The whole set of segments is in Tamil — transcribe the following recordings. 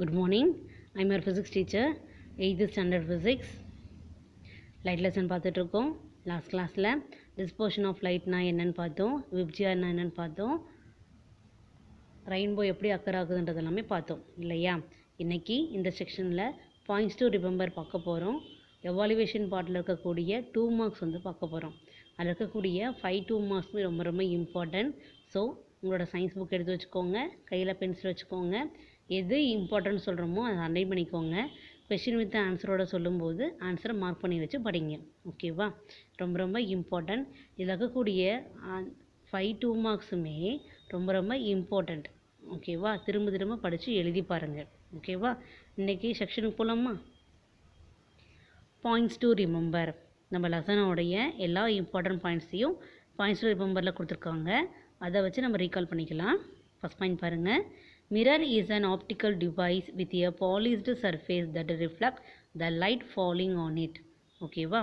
Good morning. I'm your physics teacher, 8th standard physics. Light lesson பார்த்துட்டு இருக்கோம். லாஸ்ட் கிளாஸில் டிஸ்போஷன் ஆஃப் லைட்னா என்னன்னு பார்த்தோம், விப்ஜிஆர்னா என்னன்னு பார்த்தோம், ரெயின்போ எப்படி அக்கர் ஆகுதுன்றது எல்லாமே பார்த்தோம் இல்லையா. இன்றைக்கி இந்த செக்ஷனில் பாயிண்ட்ஸ் டு ரிமெம்பர் பார்க்க போகிறோம். எவாலுவேஷன் பார்ட்டில் இருக்கக்கூடிய 2 மார்க்ஸ் வந்து பார்க்க போகிறோம். அதில் இருக்கக்கூடிய 5 2 மார்க்ஸ் ரொம்ப ரொம்ப இம்பார்ட்டன்ட். ஸோ உங்களோட சயின்ஸ் புக் எடுத்து வச்சுக்கோங்க, கையில் பென்சில் வச்சுக்கோங்க. எது இம்பார்ட்டன்ட் சொல்கிறோமோ அதை அண்டர்லைன் பண்ணிக்கோங்க. கொஷின் வித் ஆன்சரோட சொல்லும்போது ஆன்சரை மார்க் பண்ணி வச்சு படிங்க. ஓகேவா, ரொம்ப ரொம்ப இம்பார்ட்டன்ட். இதில் இருக்கக்கூடிய 5 2 மார்க்ஸுமே ரொம்ப ரொம்ப இம்பார்ட்டண்ட். ஓகேவா, திரும்ப திரும்ப படித்து எழுதி பாருங்கள். ஓகேவா, இன்றைக்கி செக்ஷனுக்கு போகலாமா. Points to remember. நம்ம லெசனோடைய எல்லா இம்பார்ட்டன்ட் பாயிண்ட்ஸ் டு ரிமெம்பரில் கொடுத்துருக்காங்க. அதை வச்சு நம்ம ரீகால் பண்ணிக்கலாம். ஃபஸ்ட் பாயிண்ட் பாருங்கள். Mirror is an optical device with a polished surface that reflects the light falling on it. ஓகேவா,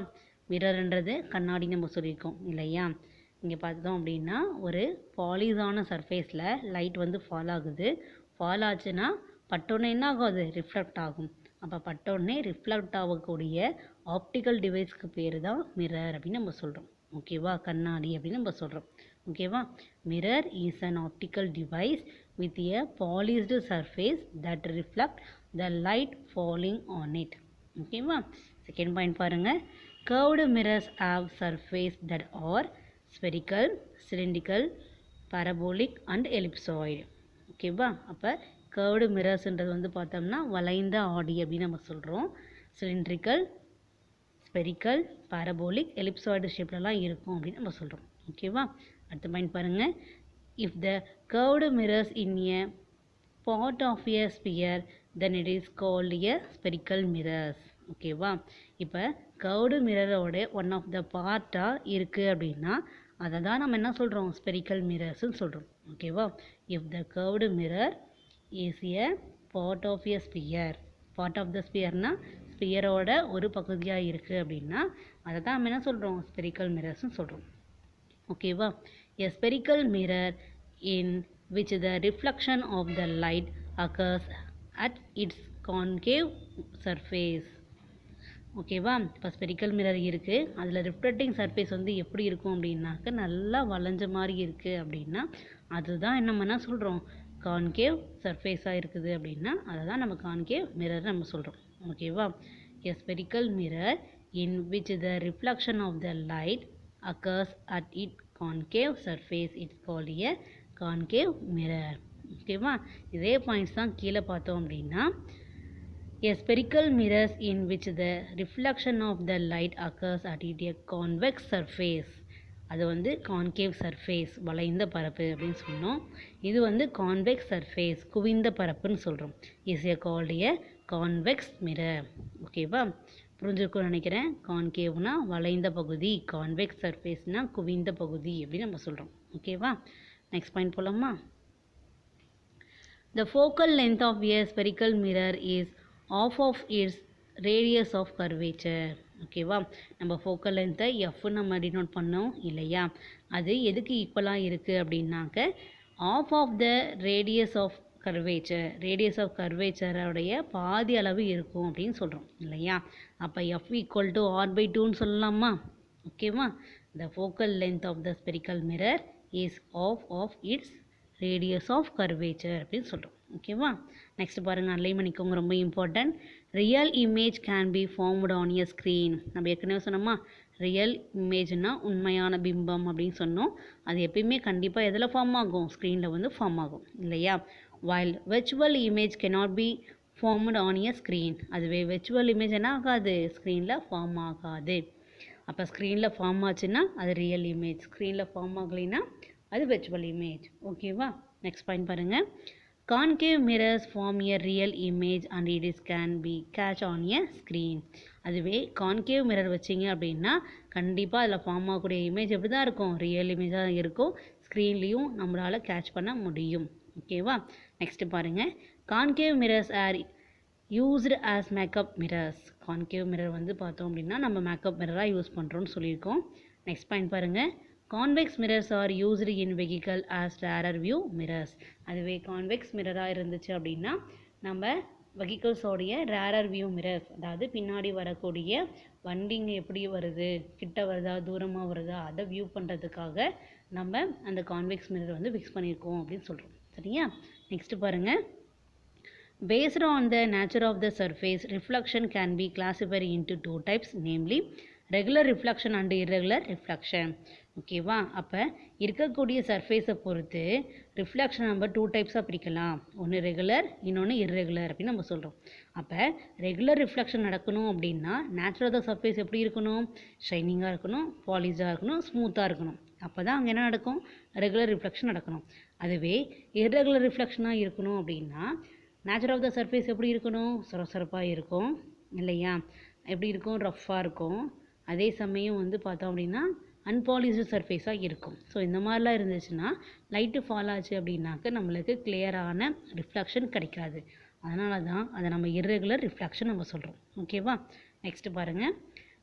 மிரர்ன்றது கண்ணாடி நம்ம சொல்லியிருக்கோம் இல்லையா. இங்கே பார்த்தோம் அப்படின்னா ஒரு பாலிஷான சர்ஃபேஸில் லைட் வந்து ஃபால் ஆகுது. ஃபால் ஆச்சுன்னா பட்டோன்னே என்ன ஆகாது, ரிஃப்ளெக்ட் ஆகும். அப்போ பட்டோன்னே ரிஃப்ளெக்ட் ஆகக்கூடிய ஆப்டிக்கல் டிவைஸ்க்கு பேர் தான் மிரர் அப்படின்னு நம்ம சொல்கிறோம். ஓகேவா, கண்ணாடி அப்படின்னு நம்ம சொல்கிறோம். ஓகேவா, mirror is an optical device with a polished surface that reflect the light falling on it. ஓகேவா, செகண்ட் பாயிண்ட் பாருங்கள். curved mirrors have surface that are spherical, cylindrical, parabolic and ellipsoid. ஓகேவா, அப்போ curved mirrorsன்றது வந்து பார்த்தோம்னா வளைந்த ஆடி அப்படின்னு நம்ம சொல்கிறோம். சிலிண்ட்ரிக்கல், ஸ்பெரிக்கல், பாரபோலிக், எலிப்சாய்டு ஷேப்லலாம் இருக்கும் அப்படின்னு நம்ம சொல்கிறோம். ஓகேவா, அடுத்த பாயிண்ட் பாருங்கள். If the curved mirrors in a part of a sphere then it is called a spherical mirrors. ஓகேவா, இப்போ கர்வ்டு மிரரோட ஒன் ஆஃப் த பார்ட்டாக இருக்குது அப்படின்னா அதை தான் நம்ம என்ன சொல்கிறோம், ஸ்பெரிக்கல் மிரர்ஸ்ன்னு சொல்கிறோம். ஓகேவா, if the curved mirror is a part of a sphere, part of the ஸ்பியர்னால் ஸ்பியரோட ஒரு பகுதியாக இருக்குது அப்படின்னா அதை தான் நம்ம என்ன சொல்கிறோம், ஸ்பெரிக்கல் மிரர்ஸ்ன்னு சொல்கிறோம். ஓகேவா, a spherical mirror in which the reflection of the light occurs at its concave surface. ஓகேவா, இப்போ ஸ்பெரிக்கல் மிரர் இருக்குது, அதில் ரிஃப்ளெக்டிங் சர்ஃபேஸ் வந்து எப்படி இருக்கும் அப்படின்னாக்க நல்லா வளைஞ்ச மாதிரி இருக்குது அப்படின்னா அதுதான் நம்ம என்ன சொல்கிறோம், கான்கேவ் சர்ஃபேஸாக இருக்குது அப்படின்னா அதை தான் நம்ம கான்கேவ் மிரர் நம்ம சொல்கிறோம். ஓகேவா, a spherical mirror in which the reflection of the light occurs at its concave surface is called a concave mirror. ஓகேவா, இதே பாயிண்ட்ஸ் தான் கீழே பார்த்தோம் அப்படின்னா a spherical mirrors in which the reflection of the light occurs at a convex surface. அது வந்து கான்கேவ் சர்ஃபேஸ், வளைந்த பரப்பு அப்படின்னு சொன்னோம். இது வந்து கான்வெக்ஸ் சர்ஃபேஸ், குவிந்த பரப்புன்னு சொல்கிறோம். Is a called A convex mirror. ஓகேவா, புரிஞ்சிருக்கும்னு நினைக்கிறேன். கான்கேவ்னா வளைந்த பகுதி, கான்வெக்ஸ் சர்ஃபேஸ்னால் குவிந்த பகுதி அப்படின்னு நம்ம சொல்கிறோம். ஓகேவா, நெக்ஸ்ட் பாயிண்ட் போகலாமா. The focal length of a spherical mirror is half of its radius of curvature. ஓகேவா, நம்ம ஃபோக்கல் லென்த்தை எஃப் நம்ம டினோட் பண்ணோம் இல்லையா. அது எதுக்கு ஈக்குவலாக இருக்குது அப்படின்னாக்க of of the radius of curvature, radius of கர்வேச்சரோடைய பாதி அளவு இருக்கும் அப்படின்னு சொல்கிறோம் இல்லையா. அப்போ எஃப் ஈக்குவல் டு r/2ன்னு சொல்லலாமா. ஓகேவா, the focal length of the spherical mirror is half of its radius of curvature அப்படின்னு சொல்கிறோம். ஓகேவா, நெக்ஸ்ட் பாருங்கள், அன்லைன் பண்ணிக்கோங்க, ரொம்ப important. Real image can be formed on a screen. நம்ம ஏற்கனவே சொன்னோமா, ரியல் இமேஜ்னால் உண்மையான பிம்பம் அப்படின்னு சொன்னோம். அது எப்பயுமே கண்டிப்பாக எதில் ஃபார்ம் ஆகும், ஸ்க்ரீனில் வந்து ஃபார்ம் ஆகும் இல்லையா. While virtual image cannot be formed on a screen. அதுவே வெர்ச்சுவல் இமேஜ் என்ன ஆகாது, ஸ்க்ரீனில் ஃபார்ம் ஆகாது. அப்போ ஸ்க்ரீனில் ஃபார்ம் ஆச்சுன்னா அது ரியல் இமேஜ், ஸ்க்ரீனில் ஃபார்ம் ஆகலைன்னா அது வெர்ச்சுவல் இமேஜ். ஓகேவா, நெக்ஸ்ட் பாயிண்ட் பாருங்கள். Concave mirrors form a real image and it is can be catch on a screen. அதுவே கான்கேவ் மிரர் வச்சிங்க அப்படின்னா கண்டிப்பாக அதில் ஃபார்ம் ஆகக்கூடிய இமேஜ் எப்படி தான் இருக்கும், ரியல் இமேஜாக தான் இருக்கும். ஸ்க்ரீன்லேயும் நம்மளால் கேட்ச் பண்ண முடியும். ஓகேவா, நெக்ஸ்ட்டு பாருங்கள். Concave mirrors R used as makeup mirrors. Concave mirror வந்து பார்த்தோம் அப்படின்னா நம்ம மேக்கப் மிரராக யூஸ் பண்ணுறோன்னு சொல்லியிருக்கோம். நெக்ஸ்ட் பாயிண்ட் பாருங்கள். கான்வெக்ஸ் மிரர்ஸ் ஆர் யூஸ்டு இன் vehicle as rarer view mirrors. அதுவே கான்வெக்ஸ் மிரராக இருந்துச்சு அப்படின்னா நம்ம வெஹிக்கிள்ஸோடைய ரேரர் வியூ மிரர்ஸ், அதாவது பின்னாடி வரக்கூடிய வண்டிங்க எப்படி வருது, கிட்ட வருதா தூரமாக வருதா அதை வியூ பண்ணுறதுக்காக நம்ம அந்த கான்வெக்ஸ் மிரர் வந்து ஃபிக்ஸ் பண்ணியிருக்கோம் அப்படின்னு சொல்கிறோம். சரியா? நெக்ஸ்ட் பாருங்கள். Based on the nature of the surface, reflection can be classified into two types, namely regular reflection and irregular reflection. ஓகேவா? அப்போ இருக்கக்கூடிய சர்ஃபேஸை பொறுத்து ரிஃப்ளெக்ஷன் நம்ம டூ டைப்ஸாக பிரிக்கலாம். ஒன்று ரெகுலர், இன்னொன்று இர்ரெகுலர் அப்படின்னு நம்ம சொல்கிறோம். அப்போ ரெகுலர் ரிஃப்ளெக்ஷன் நடக்கணும் அப்படின்னா நேச்சுரல் ஆஃப் த சர்ஃபேஸ் எப்படி இருக்கணும்? ஷைனிங்காக இருக்கணும், பாலிஷாக இருக்கணும், ஸ்மூத்தாக இருக்கணும். அப்போ தான் அங்கே என்ன நடக்கும்? ரெகுலர் ரிஃப்ளெக்ஷன் நடக்கணும். அதுவே இர்ரெகுலர் ரிஃப்ளெக்ஷனாக இருக்கணும் அப்படின்னா நேச்சர் ஆஃப் த சர்ஃபேஸ் எப்படி இருக்கணும்? சொரசொரப்பாக இருக்கும் இல்லையா? எப்படி இருக்கும்? ரஃப்பாக இருக்கும். அதே சமயம் வந்து பார்த்தோம் அப்படின்னா அன்பாலிஷ்டு சர்ஃபேஸாக இருக்கும். ஸோ இந்த மாதிரிலாம் இருந்துச்சுன்னா லைட்டு ஃபால் ஆச்சு அப்படின்னாக்க நம்மளுக்கு கிளியரான ரிஃப்ளெக்ஷன் கிடைக்காது. அதனால தான் அதை நம்ம இர்ரெகுலர் ரிஃப்ளெக்ஷன் நம்ம சொல்கிறோம். ஓகேவா? நெக்ஸ்ட் பாருங்கள்.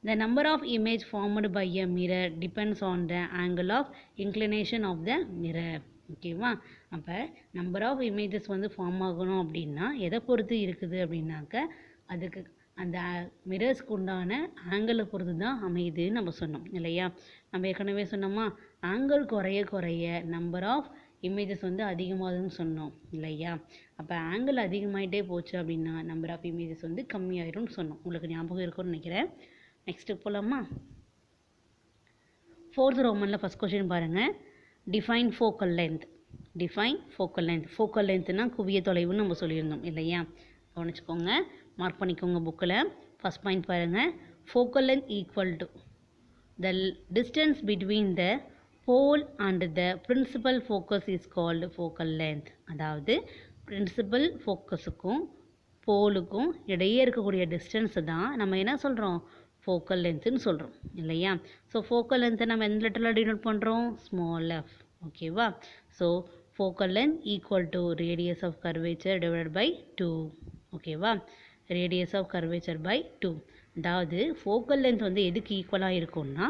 The number of image formed by a mirror depends on the angle of inclination of the mirror. ஓகேவா? அப்போ நம்பர் ஆஃப் இமேஜஸ் வந்து ஃபார்ம் ஆகணும் அப்படின்னா எதை பொறுத்து இருக்குது அப்படின்னாக்க அதுக்கு அந்த மிரர்ஸ்க்கு உண்டான ஆங்கிளை பொறுத்து தான் அமையுதுன்னு நம்ம சொன்னோம் இல்லையா? நம்ம ஏற்கனவே சொன்னோமா, ஆங்கிள் குறைய குறைய நம்பர் ஆஃப் இமேஜஸ் வந்து அதிகமாகுதுன்னு சொன்னோம் இல்லையா? அப்போ ஆங்கிள் அதிகமாகிட்டே போச்சு அப்படின்னா நம்பர் ஆஃப் இமேஜஸ் வந்து கம்மியாயிரும்னு சொன்னோம். உங்களுக்கு ஞாபகம் இருக்கும்னு நினைக்கிறேன். நெக்ஸ்ட்டு போகலாமா? 4th ரோமனில் ஃபஸ்ட் கொஸ்டின் பாருங்கள். Define focal length. Define focal length. Focal லென்த்னா குவிய தொலைவுன்னு நம்ம சொல்லியிருந்தோம் இல்லையா? கவனிச்சுக்கோங்க, மார்க் பண்ணிக்கோங்க புக்கில். ஃபஸ்ட் பாயிண்ட் பாருங்கள். Focal length equal to the distance between the pole and the principal focus is called focal length. அதாவது பிரின்சிபல் ஃபோக்கஸுக்கும் போலுக்கும் இடையே இருக்கக்கூடிய டிஸ்டன்ஸை தான் நம்ம என்ன சொல்கிறோம்? ஃபோக்கல் லென்த்துன்னு சொல்கிறோம் இல்லையா? ஸோ ஃபோக்கல் லென்த்தை நம்ம எந்த லெட்டரில் டினோட் பண்ணுறோம்? Small F. ஓகேவா? So focal length equal to radius of curvature divided by 2. ஓகேவா? Radius of curvature by 2. அதாவது ஃபோக்கல் லென்த் வந்து எதுக்கு ஈக்குவலாக இருக்கும்னா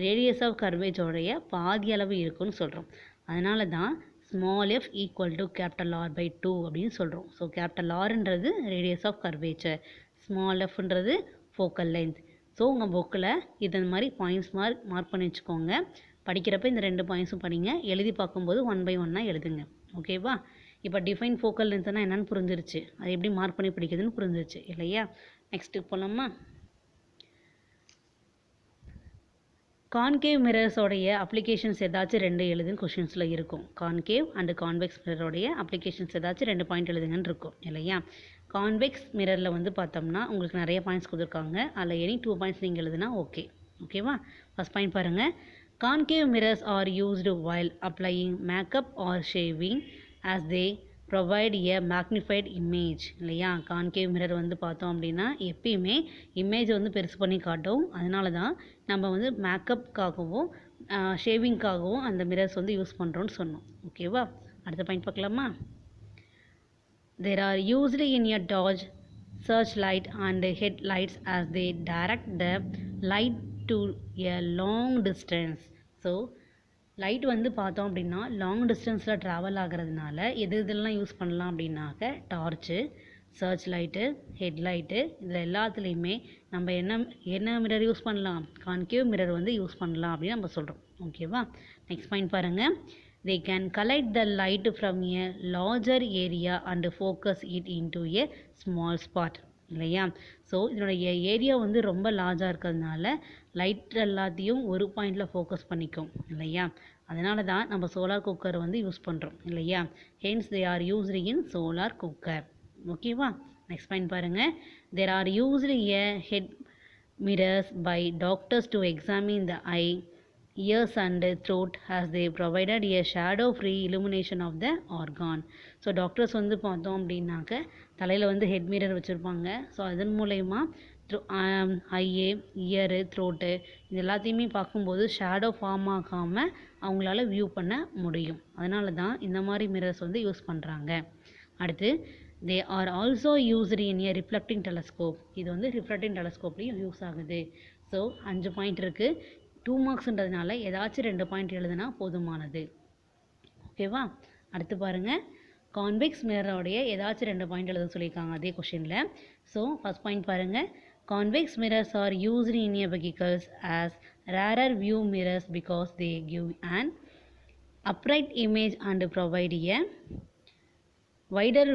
ரேடியஸ் ஆஃப் கர்வேச்சருடைய பாதி அளவு இருக்குன்னு சொல்கிறோம். அதனால தான் small F equal to capital R by 2 அப்படின்னு சொல்கிறோம். ஸோ கேபிட்டல் ஆர்ன்றது ரேடியஸ் ஆஃப் கர்வேச்சர், ஸ்மால் எஃப்ன்றது ஃபோக்கல் லென்த். ஸோ உங்கள் புக்கில் இதன் மாதிரி பாயிண்ட்ஸ் மார்க் பண்ணி வச்சுக்கோங்க. படிக்கிறப்ப இந்த 2 பாயிண்ட்ஸும் படிங்க. எழுதி பார்க்கும்போது 1 by 1 எழுதுங்க. ஓகேவா? இப்போ டிஃபைன் ஃபோக்கல் லென்த்னா என்னன்னு புரிஞ்சிருச்சு, அது எப்படி மார்க் பண்ணி படிக்கிறதுன்னு புரிஞ்சிருச்சு இல்லையா? நெக்ஸ்ட்டு போகலாமா? கான்கேவ் மிரர்ஸோடைய அப்ளிகேஷன்ஸ் ஏதாச்சும் 2 எழுதுன்னு கொஷின்ஸில் இருக்கும். கான்கேவ் அண்டு கான்வெக்ஸ் மிரரோடைய அப்ளிகேஷன்ஸ் ஏதாச்சும் 2 பாயிண்ட் எழுதுங்கன்னு இருக்கும் இல்லையா? கான்வெக்ஸ் மிரரில் வந்து பார்த்தோம்னா உங்களுக்கு நிறைய பாயிண்ட்ஸ் கொடுத்துருக்காங்க. அதில் எனி 2 பாயிண்ட்ஸ் நீங்கள் எழுதுனா ஓகே. ஓகேவா? ஃபஸ்ட் பாயிண்ட் பாருங்கள். Concave mirrors R used while applying makeup or shaving as they provide a magnified image. இல்லையா? கான்கேவ் மிரர் வந்து பார்த்தோம் அப்படின்னா எப்பயுமே இமேஜ் வந்து பெருசு பண்ணி காட்டும். அதனால தான் நம்ம வந்து மேக்கப்புக்காகவும் ஷேவிங்காகவும் அந்த மிரர்ஸ் வந்து யூஸ் பண்ணுறோன்னு சொன்னோம். ஓகேவா? அடுத்த பாயிண்ட் பார்க்கலாமா? There are usually in a Dodge searchlight and headlights as they direct the light to a long distance. So light வந்து பார்த்தோம் அப்படின்னா லாங் டிஸ்டன்ஸில் ட்ராவல் ஆகிறதுனால இதெல்லாம் யூஸ் பண்ணலாம் அப்படின்னாக்க டார்ச்சு, சர்ச் லைட்டு, ஹெட்லைட்டு இதில் எல்லாத்துலேயுமே நம்ம என்ன மிரர் யூஸ் பண்ணலாம்? கான்கேவ் மிரர் வந்து யூஸ் பண்ணலாம் அப்படின்னு நம்ம சொல்கிறோம். ஓகேவா? நெக்ஸ்ட் பாயிண்ட் பாருங்கள். They can collect the light from a larger area and focus it into a small spot. இல்லையா? ஸோ இதனுடைய ஏரியா வந்து ரொம்ப லார்ஜாக இருக்கிறதுனால லைட் எல்லாத்தையும் ஒரு பாயிண்டில் ஃபோக்கஸ் பண்ணிக்கும் இல்லையா? அதனால தான் நம்ம சோலார் குக்கர் வந்து யூஸ் பண்ணுறோம் இல்லையா? Hence they are used in solar cooker. ஓகேவா? நெக்ஸ்ட் பாயிண்ட் பாருங்கள். There are used a head mirrors by doctors to examine the eye, ears and throat as they provided a shadow free illumination of the organ. So doctors வந்து பார்த்தோம் அப்படின்னாக்க தலையில் வந்து ஹெட் மிரர் வச்சுருப்பாங்க. ஸோ அதன் மூலயமா ஐயே, இயரு, த்ரோட்டு இது எல்லாத்தையுமே பார்க்கும்போது ஷேடோ ஃபார்ம் ஆகாமல் அவங்களால வியூ பண்ண முடியும். அதனால தான் இந்த மாதிரி மிரர்ஸ் வந்து யூஸ் பண்ணுறாங்க. அடுத்து தே are also used in A reflecting telescope. இது வந்து ரிஃப்ளெக்டிங் டெலஸ்கோப்லேயும் யூஸ் ஆகுது. ஸோ 5 பாயிண்ட் இருக்குது. 2 மார்க்ஸ்ன்றதுனால ஏதாச்சும் 2 பாயிண்ட் எழுதுனா போதுமானது. ஓகேவா? அடுத்து பாருங்கள். கான்வெக்ஸ் மிரரோடைய ஏதாச்சும் 2 பாயிண்ட் எழுத சொல்லியிருக்காங்க அதே கொஷினில். ஸோ ஃபஸ்ட் பாயிண்ட் பாருங்கள். Convex mirrors R used in a vehicles as rarer view mirrors because they give an upright image and provide a wider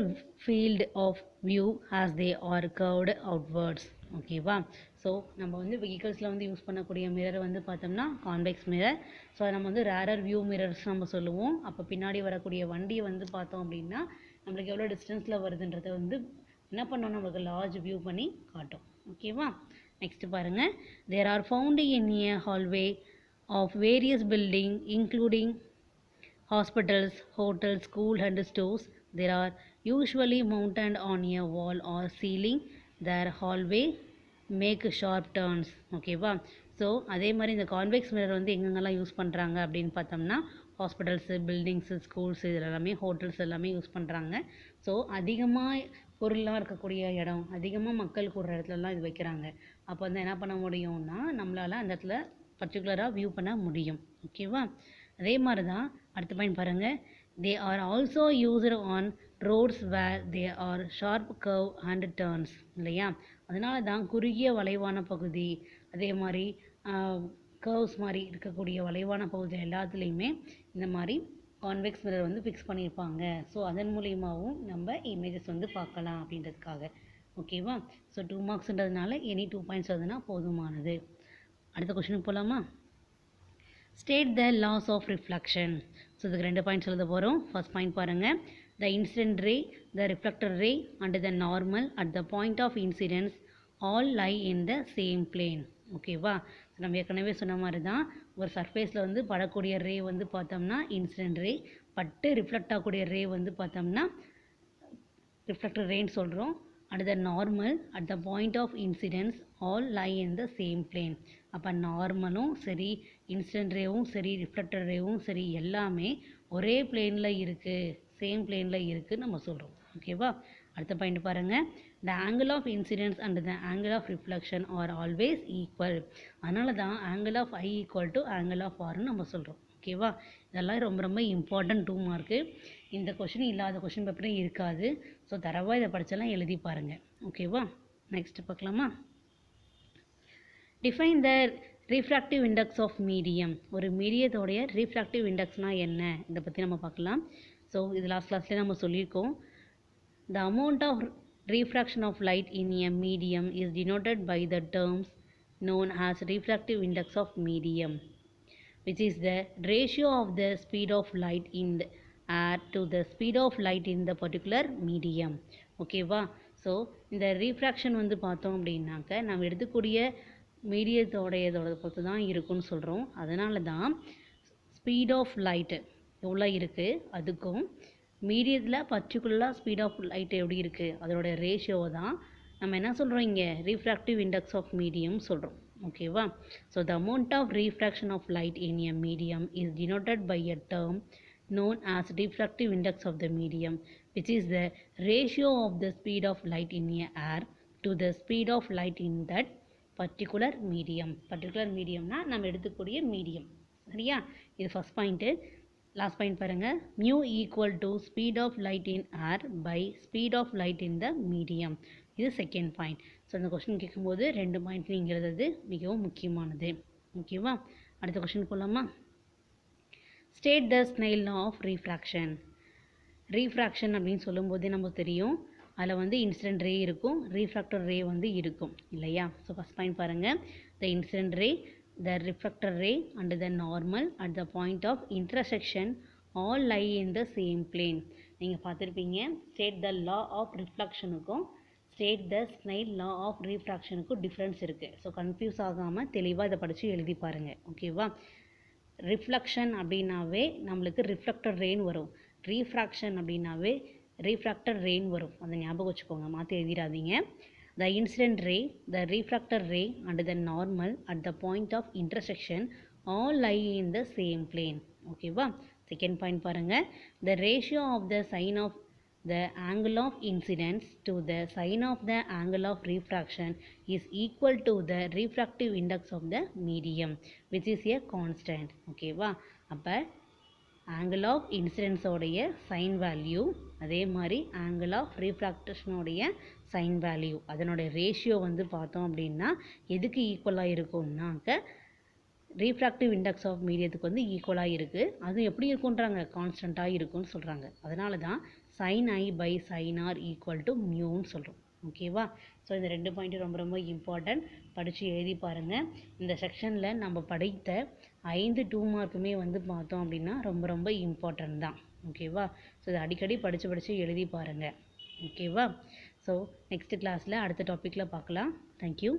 field of view as they are curved outwards. ஓகேவா? ஸோ நம்ம வந்து வெஹிக்கல்ஸில் வந்து யூஸ் பண்ணக்கூடிய மிரர் வந்து பார்த்தோம்னா கான்வெக்ஸ் மிரர். ஸோ அதை நம்ம வந்து ரேரர் வியூ மிரர்ஸ் நம்ம சொல்லுவோம். அப்போ பின்னாடி வரக்கூடிய வண்டியை வந்து பார்த்தோம் அப்படின்னா நம்மளுக்கு எவ்வளோ டிஸ்டன்ஸில் வருதுன்றதை வந்து என்ன பண்ணோம், நம்மளுக்கு லார்ஜ் வியூ பண்ணி காட்டும். ஓகேவா? நெக்ஸ்ட் பாருங்கள். There are found in a hallway of various building including hospitals, hotels, school and stores. They are usually mounted on a wall or ceiling. Their hallway make sharp turns. ஓகேவா? ஸோ அதே மாதிரி இந்த கான்வெக்ஸ் மிரர் வந்து எங்கெங்கெல்லாம் யூஸ் பண்ணுறாங்க அப்படின்னு பார்த்தோம்னா ஹாஸ்பிட்டல்ஸு, பில்டிங்ஸு, ஸ்கூல்ஸு, இது எல்லாமே ஹோட்டல்ஸ் எல்லாமே யூஸ் பண்ணுறாங்க. ஸோ அதிகமாக பொருள்லாம் இருக்கக்கூடிய இடம், அதிகமாக மக்கள் கூடுற இடத்துலலாம் இது வைக்கிறாங்க. அப்போ வந்து என்ன பண்ண முடியும்னா நம்மளால் அந்த இடத்துல பர்டிகுலராக வியூ பண்ண முடியும். ஓகேவா? அதே மாதிரி தான் அடுத்த பாயிண்ட் பாருங்கள். They are also used on roads where they are sharp curve and turns. இல்லையா? அதனால தான் குறுகிய வளைவான பகுதி, அதே மாதிரி கர்வ்ஸ் மாதிரி இருக்கக்கூடிய வளைவான பகுதி எல்லாத்துலேயுமே இந்த மாதிரி கான்வெக்ஸ் மிரர் வந்து ஃபிக்ஸ் பண்ணியிருப்பாங்க. ஸோ அதன் மூலியமாகவும் நம்ம இமேஜஸ் வந்து பார்க்கலாம் அப்படின்றதுக்காக. ஓகேவா? ஸோ 2 மார்க்ஸ்ன்றதுனால எனி 2 பாயிண்ட்ஸ் வருதுன்னா போதுமானது. அடுத்த கொஷினுக்கு போகலாமா? State the laws of reflection. So இதுக்கு 2 பாயிண்ட்ஸ் எழுத போகிறோம். ஃபர்ஸ்ட் பாயிண்ட் பாருங்கள். The incident ray, the reflector ray and the normal at the point of incidence all lie in the same plane. ஓகேவா? நம்ம ஏற்கனவே சொன்ன மாதிரி தான் ஒரு சர்ஃபேஸில் வந்து படக்கூடிய ரே வந்து பார்த்தோம்னா இன்சிடென்ட் ரே, பட்டு ரிஃப்ளெக்ட் ஆகக்கூடிய ரே வந்து பார்த்தோம்னா ரிஃப்ளெக்டர் ரேன்னு சொல்கிறோம். At the normal at the point of incidence all lie in the same plane. அப்போ நார்மலும் சரி, இன்சிடென்ட் ரேவும் சரி, ரிஃப்ளெக்டர் ரேவும் சரி, எல்லாமே ஒரே பிளேனில் இருக்குது, சேம் பிளேனில் இருக்குதுன்னு நம்ம சொல்கிறோம். ஓகேவா? அடுத்த பாயிண்ட் பாருங்கள். The angle of incidence and the angle of reflection are always equal. அதனால தான் angle of I equal to angle of ஆர்னு நம்ம சொல்கிறோம். ஓகேவா? இதெல்லாம் ரொம்ப ரொம்ப இம்பார்ட்டன்ட் 2 மார்க்கு. இந்த கொஷின் இல்லாத கொஷின் பேப்பரே இருக்காது. ஸோ தரவாக இதை படித்தெல்லாம் எழுதி பாருங்கள். ஓகேவா? நெக்ஸ்ட் பார்க்கலாமா? Define the refractive index of medium. ஒரு மீடியத்தோடைய ரீஃப்ராக்டிவ் இண்டெக்ஸ்னால் என்ன, இதை பற்றி நம்ம பார்க்கலாம். ஸோ இது லாஸ்ட் கிளாஸ்லேயே நம்ம சொல்லியிருக்கோம். The amount of refraction of light in a medium is denoted by the terms known as refractive index of medium, which is the ratio of the speed of light in the air to the speed of light in the particular medium. ஓகேவா? ஸோ இந்த ரீஃப்ராக்ஷன் வந்து பார்த்தோம் அப்படின்னாக்க நம்ம எடுத்துக்கூடிய மீடியத்தோடையதோட பொறுத்து தான் இருக்குன்னு சொல்கிறோம். அதனால தான் ஸ்பீட் ஆஃப் லைட்டு எவ்வளோ இருக்குது அதுக்கும் மீடியத்தில் பர்டிகுலராக ஸ்பீட் ஆஃப் லைட் எப்படி இருக்குது அதோட ரேஷியோவை தான் நம்ம என்ன சொல்கிறோம், இங்கே ரீஃப்ராக்டிவ் இண்டெக்ஸ் ஆஃப் மீடியம் சொல்கிறோம். ஓகேவா? So the amount of refraction of light in a medium is denoted by a term known as refractive index of the medium, which is the ratio of the speed of light in a air to the speed of light in that particular medium. Particular மீடியம்னா நம்ம எடுத்துக்கூடிய மீடியம். சரியா? இது ஃபஸ்ட் பாயிண்ட்டு. லாஸ்ட் பாயிண்ட் பாருங்கள். Mu equal to speed of light in air by speed of light in the medium. இது செகண்ட் பாயிண்ட். ஸோ இந்த கொஸ்டின் கேட்கும்போது 2 பாயிண்ட் நீங்கள் எழுதுறது மிகவும் முக்கியமானது. ஓகேவா? அடுத்த கொஸ்டின் போகலாமா? State the Snell law of refraction. Refraction அப்படின்னு சொல்லும்போதே நமக்கு தெரியும், அதில் வந்து இன்சிடென்ட் ரே இருக்கும், ரீஃப்ராக்டர் ரே வந்து இருக்கும் இல்லையா? ஸோ ஃபஸ்ட் பாயிண்ட் பாருங்கள். The incident ray, the refractor ray and the normal at the point of intersection all lie in the same plane. நீங்கள் பார்த்துருப்பீங்க ஸ்டேட் த லா ஆஃப் ரிஃப்ளெக்ஷனுக்கும் state the Snell law of ரீஃப்ராக்ஷனுக்கும் டிஃப்ரென்ஸ் இருக்குது. ஸோ கன்ஃபியூஸ் ஆகாமல் தெளிவாக இதை படித்து எழுதி பாருங்கள். ஓகேவா? ரிஃப்ளெக்ஷன் அப்படின்னாவே நம்மளுக்கு ரிஃப்ளெக்டர் ரேன்னு வரும், ரீஃப்ராக்ஷன் அப்படின்னாவே ரீஃப்ராக்டர் ரேன்னு வரும். அதை ஞாபகம் வச்சுக்கோங்க, மாற்றி எழுதிடாதீங்க. The incident ray, the refractor ray and the normal at the point of intersection all lie in the same plane. ஓகேவா? செகண்ட் பாயிண்ட் பாருங்கள். The ratio of the sin of the angle of incidence to the sin of the angle of refraction is equal to the refractive index of the medium, which is a constant. ஓகேவா? அப்போ ஆங்கிள் ஆஃப் இன்சிடென்ஸோடைய சைன் வேல்யூ, அதே மாதிரி ஆங்கிள் ஆஃப் ரீஃப்ராக்டேஷனுடைய சைன் வேல்யூ, அதனுடைய ரேஷியோ வந்து பார்த்தோம் அப்படின்னா எதுக்கு ஈக்குவலாக இருக்கும்னாக்க ரீஃப்ராக்டிவ் இண்டெக்ஸ் ஆஃப் மீடியத்துக்கு வந்து ஈக்குவலாக இருக்குது. அதுவும் எப்படி இருக்குன்றாங்க, கான்ஸ்டண்ட்டாக இருக்குன்னு சொல்கிறாங்க. அதனால தான் sine I by sine R equal to மியூன்னு சொல்கிறோம். ஓகேவா? ஸோ இந்த 2 பாயிண்ட்டு ரொம்ப ரொம்ப இம்பார்ட்டன்ட். படித்து எழுதி பாருங்கள். இந்த செக்ஷனில் நம்ம படித்த 5 2 மார்க்குமே வந்து பார்த்தோம் அப்படின்னா ரொம்ப ரொம்ப இம்பார்ட்டன்ட் தான். ஓகேவா? ஸோ இதை அடிக்கடி படித்து எழுதி பாருங்கள். ஓகேவா? ஸோ நெக்ஸ்ட் கிளாஸில் அடுத்த டாப்பிக்கில் பார்க்கலாம். தேங்க்யூ.